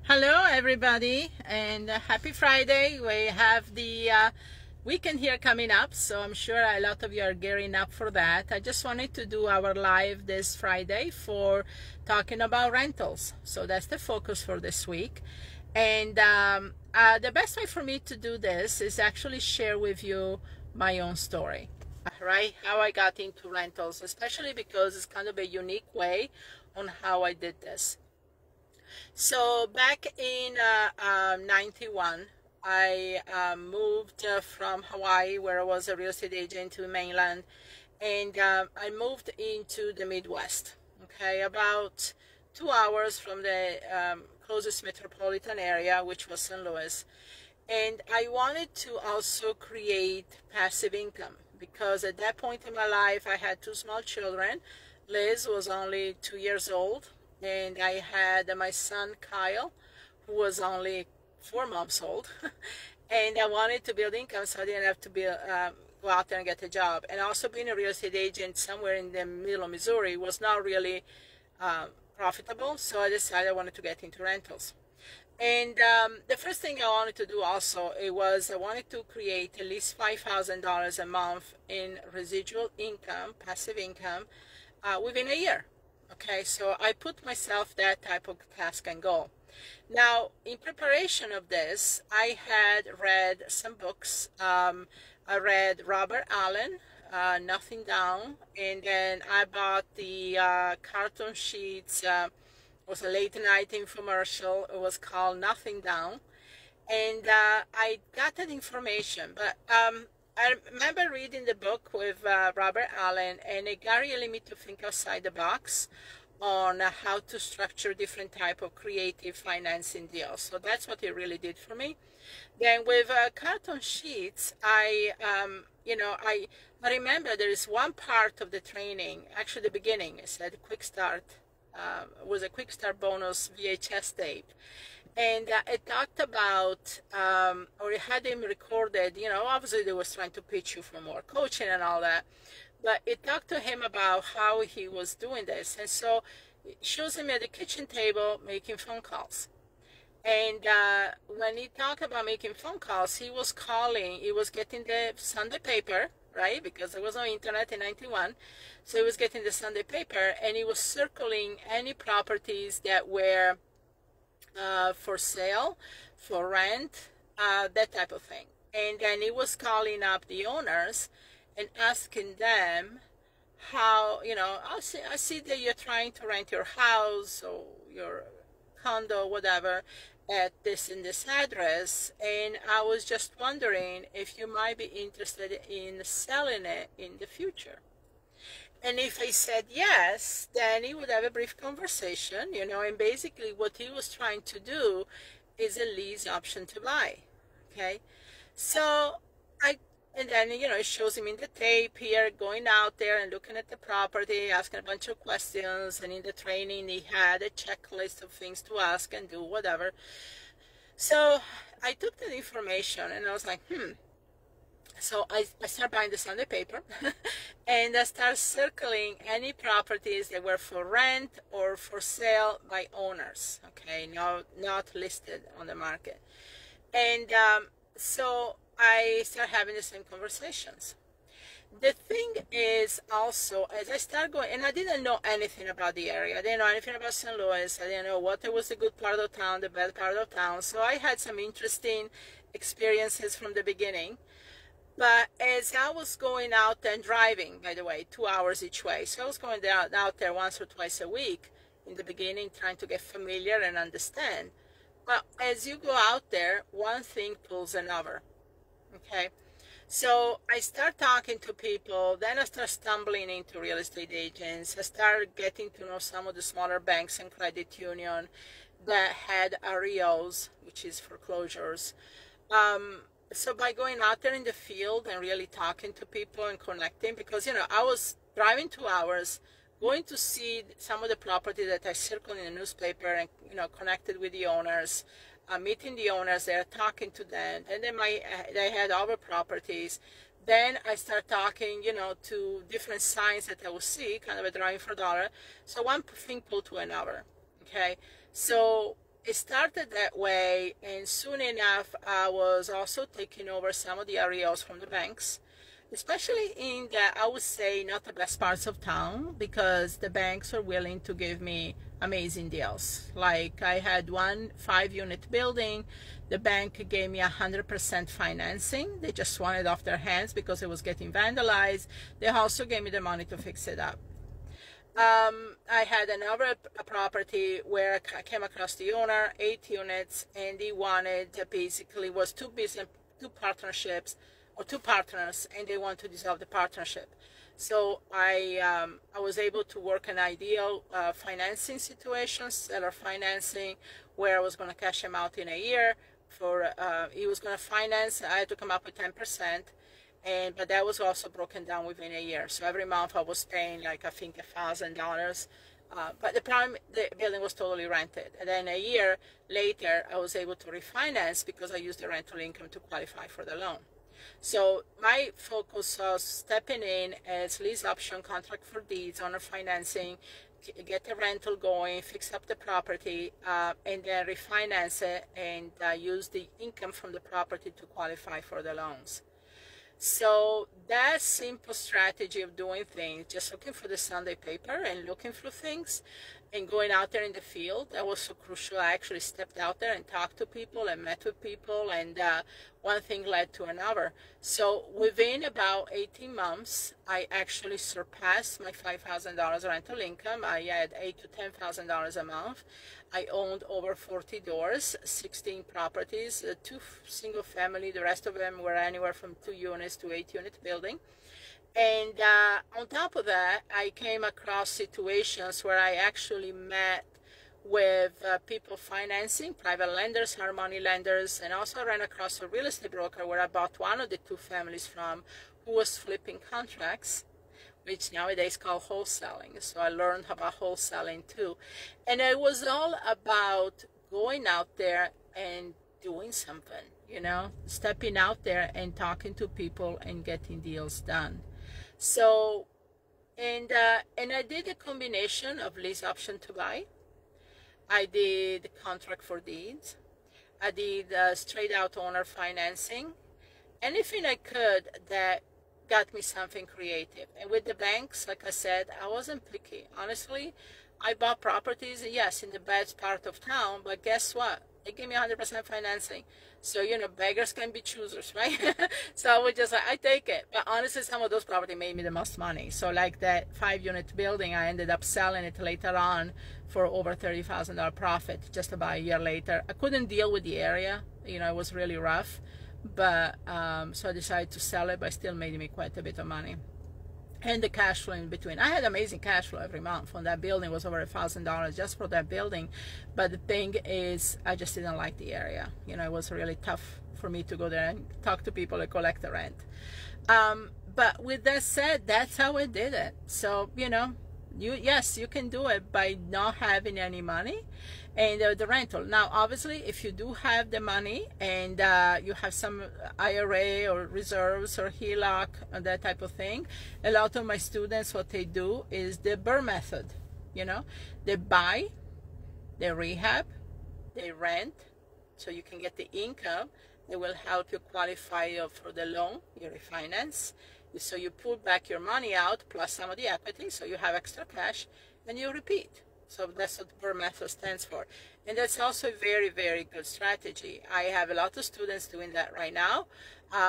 Hello, everybody, and happy Friday. We have the weekend here coming up, so I'm sure a lot of you are gearing up for that. I just wanted to do our live this Friday for talking about rentals. So that's the focus for this week. And the best way for me to do this is actually share with you my own story, right? How I got into rentals, especially because it's kind of a unique way on how I did this. So back in 91, I moved from Hawaii, where I was a real estate agent, to mainland, and I moved into the Midwest. Okay, about 2 hours from the closest metropolitan area, which was St. Louis. And I wanted to also create passive income because at that point in my life, I had two small children. Liz was only 2 years old, and I had my son Kyle, who was only 4 months old. And I wanted to build income so I didn't have to go out there and get a job. And also being a real estate agent somewhere in the middle of Missouri was not really profitable, so I decided I wanted to get into rentals. And the first thing I wanted to do also, I wanted to create at least $5,000 a month in residual income, passive income, within a year. Okay, so I put myself that type of task and goal. Now, in preparation of this, I had read some books. I read Robert Allen, Nothing Down, and then I bought the carton sheets. It was a late night infomercial. It was called Nothing Down, and I got that information. But I remember reading the book with Robert Allen, and it got really me to think outside the box on how to structure different type of creative financing deals. So that's what it really did for me. Then with carton sheets, I remember there is one part of the training, actually the beginning, it said quick start, was a quick start bonus VHS tape. And it talked about, or it had him recorded, obviously they was trying to pitch you for more coaching and all that, but it talked to him about how he was doing this. And so it shows him at the kitchen table making phone calls. And when he talked about making phone calls, he was getting the Sunday paper, right? Because there was no internet in 91. So he was getting the Sunday paper, and he was circling any properties that were for sale, for rent, that type of thing. And then he was calling up the owners and asking them how, I see that you're trying to rent your house or your condo, whatever, at this and this address, and I was just wondering if you might be interested in selling it in the future. And if I said yes, then he would have a brief conversation, and basically what he was trying to do is a lease option to buy. Okay. So and then, it shows him in the tape here, going out there and looking at the property, asking a bunch of questions. And in the training, he had a checklist of things to ask and do, whatever. So I took that information and I was like, So I started buying the Sunday paper and I started circling any properties that were for rent or for sale by owners, okay, not listed on the market. And so I started having the same conversations. The thing is also, as I started going, and I didn't know anything about the area. I didn't know anything about St. Louis. I didn't know what was the good part of town, the bad part of town. So I had some interesting experiences from the beginning. But as I was going out and driving, by the way, 2 hours each way. So I was going out there once or twice a week in the beginning, trying to get familiar and understand. But as you go out there, one thing pulls another. Okay. So I start talking to people, then I start stumbling into real estate agents. I start getting to know some of the smaller banks and credit union that had REOs, which is foreclosures. So by going out there in the field and really talking to people and connecting, because, I was driving 2 hours, going to see some of the property that I circled in the newspaper and, connected with the owners, meeting the owners there, talking to them. And then they had other properties. Then I start talking, to different signs that I will see, kind of a driving for dollar. So one thing pulled to another. Okay. So it started that way, and soon enough, I was also taking over some of the areas from the banks, especially in the, I would say, not the best parts of town, because the banks are willing to give me amazing deals. Like I had one 5-unit building, the bank gave me 100% financing. They just wanted off their hands because it was getting vandalized. They also gave me the money to fix it up. I had another property where I came across the owner, 8 units, and he wanted, basically was two partnerships, or two partners, and they want to dissolve the partnership. So I was able to work an ideal financing situation, seller financing, where I was going to cash him out in a year. For he was going to finance, I had to come up with 10%. But that was also broken down within a year. So every month I was paying like, I think, $1,000. But the problem, the building was totally rented. And then a year later, I was able to refinance because I used the rental income to qualify for the loan. So my focus was stepping in as lease option, contract for deeds, owner financing, get the rental going, fix up the property, and then refinance it and use the income from the property to qualify for the loans. So that simple strategy of doing things, just looking for the Sunday paper and looking for things and going out there in the field, that was so crucial. I actually stepped out there and talked to people and met with people, and one thing led to another. So within about 18 months, I actually surpassed my $5,000 rental income. I had $8,000 to $10,000 a month. I owned over 40 doors, 16 properties, 2 single family. The rest of them were anywhere from 2 units to 8-unit building. And on top of that, I came across situations where I actually met with people financing, private lenders, hard money lenders, and also ran across a real estate broker where I bought one of the 2 families from, who was flipping contracts, which nowadays called wholesaling. So I learned about wholesaling too. And it was all about going out there and doing something, you know, stepping out there and talking to people and getting deals done. So, and I did a combination of lease option to buy. I did contract for deeds. I did straight out owner financing. Anything I could that got me something creative. And with the banks, like I said, I wasn't picky. Honestly, I bought properties, yes, in the bad part of town, but guess what? They gave me 100% financing. So, you know, beggars can be choosers, right? So I would just, I take it. But honestly, some of those properties made me the most money. So like that 5-unit building, I ended up selling it later on for over $30,000 profit just about a year later. I couldn't deal with the area. You know, it was really rough. But so I decided to sell it, but it still made me quite a bit of money. And the cash flow in between. I had amazing cash flow every month on that building. It was over $1,000 just for that building. But the thing is, I just didn't like the area. You know, it was really tough for me to go there and talk to people and collect the rent. But with that said, that's how I did it. So, you know, yes, you can do it by not having any money and the rental. Now, obviously, if you do have the money and you have some IRA or reserves or HELOC or that type of thing, a lot of my students, what they do is the BRRRR method. You know, they buy, they rehab, they rent, so you can get the income. They will help you qualify for the loan, you refinance. So you pull back your money out plus some of the equity, so you have extra cash, and you repeat. So that's what BRRRR method stands for. And that's also a very, very good strategy. I have a lot of students doing that right now.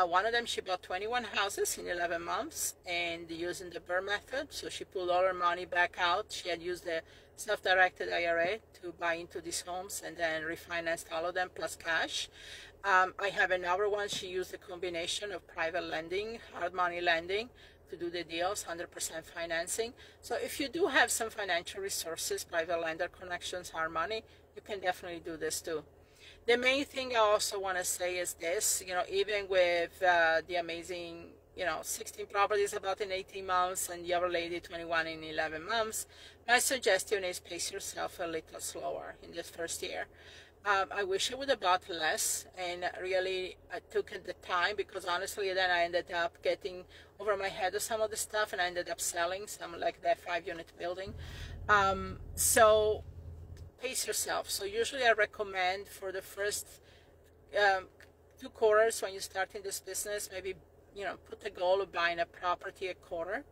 One of them, she bought 21 houses in 11 months and using the BRRRR method. So she pulled all her money back out. She had used the self-directed IRA to buy into these homes and then refinanced all of them plus cash. I have another one. She used a combination of private lending, hard money lending to do the deals, 100% financing. So if you do have some financial resources, private lender connections, hard money, you can definitely do this too. The main thing I also want to say is this, you know, even with the amazing, you know, 16 properties about in 18 months and the other lady 21 in 11 months, my suggestion is pace yourself a little slower in this first year. I wish I would have bought less, and really I took the time, because honestly then I ended up getting over my head of some of the stuff, and I ended up selling some, like that 5-unit building. So pace yourself. So usually I recommend for the first 2 quarters when you start in this business, maybe, put a goal of buying a property a quarter.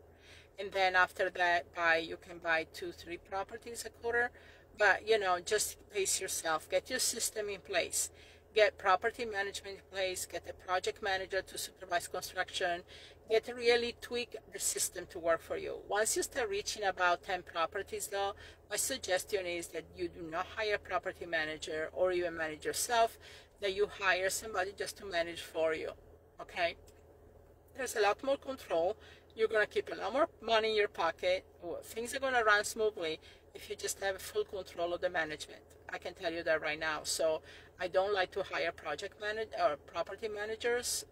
And then after that, you can buy 2-3 properties a quarter. But, just pace yourself. Get your system in place. Get property management in place. Get a project manager to supervise construction. Really tweak the system to work for you. Once you start reaching about 10 properties, though, my suggestion is that you do not hire a property manager or even manage yourself, that you hire somebody just to manage for you, okay? There's a lot more control. You're going to keep a lot more money in your pocket. Things are going to run smoothly if you just have full control of the management. I can tell you that right now. So I don't like to hire project manager or property managers.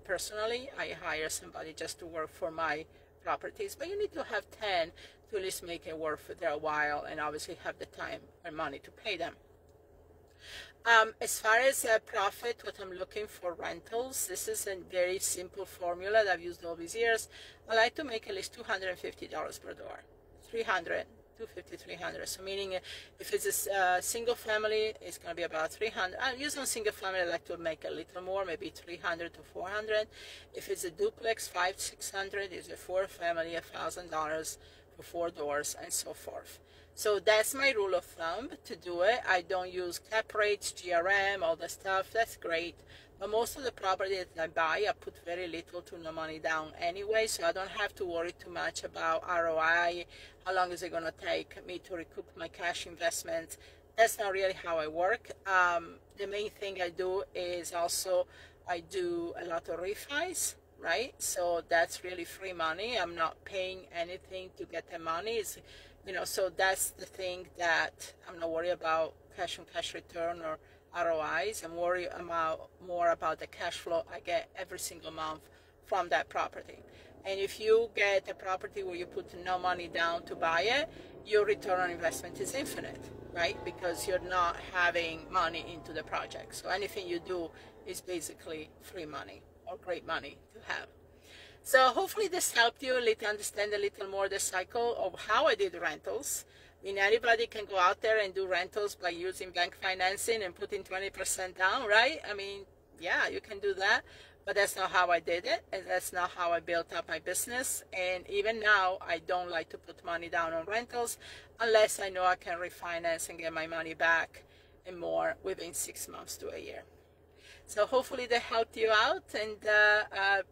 Personally, I hire somebody just to work for my properties. But you need to have 10 to at least make it work for their while, and obviously have the time and money to pay them. As far as profit, what I'm looking for rentals, this is a very simple formula that I've used all these years. I like to make at least $250 per door. 300, 250, 300. So meaning if it's a single family, it's going to be about 300. I'm using single family, I like to make a little more, maybe 300 to 400. If it's a duplex, 500, 600. If it's a 4-family, $1,000 for 4 doors, and so forth. So that's my rule of thumb to do it. I don't use cap rates, GRM, all the stuff. That's great. But most of the property that I buy, I put very little to no money down anyway, so I don't have to worry too much about ROI. How long is it going to take me to recoup my cash investment? That's not really how I work. The main thing I do is also I do a lot of refis, right? So that's really free money. I'm not paying anything to get the money. It's, so that's the thing that I'm not worried about cash on cash return or ROIs. I'm worried more about the cash flow I get every single month from that property. And if you get a property where you put no money down to buy it, your return on investment is infinite, right? Because you're not having money into the project. So anything you do is basically free money or great money to have. So hopefully this helped you understand a little more the cycle of how I did rentals. I mean, anybody can go out there and do rentals by using bank financing and putting 20% down, right? I mean, yeah, you can do that, but that's not how I did it, and that's not how I built up my business. And even now, I don't like to put money down on rentals unless I know I can refinance and get my money back and more within 6 months to a year. So hopefully that helped you out, and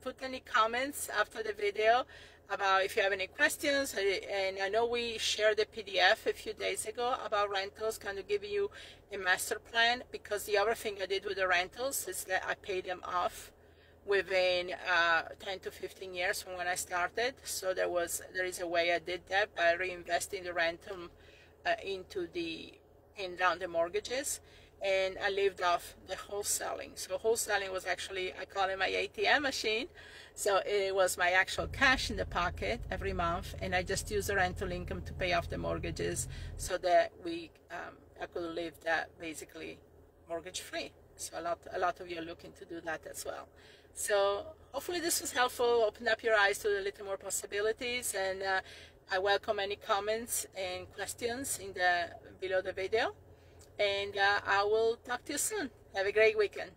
put any comments after the video about if you have any questions. And I know we shared the PDF a few days ago about rentals, kind of giving you a master plan, because the other thing I did with the rentals is that I paid them off within 10 to 15 years from when I started. So there is a way I did that by reinvesting the rental into paying down the mortgages. And I lived off the wholesaling. So wholesaling was actually, I call it my ATM machine. So it was my actual cash in the pocket every month, and I just used the rental income to pay off the mortgages so that I could live that basically mortgage free. So a lot of you are looking to do that as well. So hopefully this was helpful, opened up your eyes to a little more possibilities, and I welcome any comments and questions below the video. And I will talk to you soon. Have a great weekend.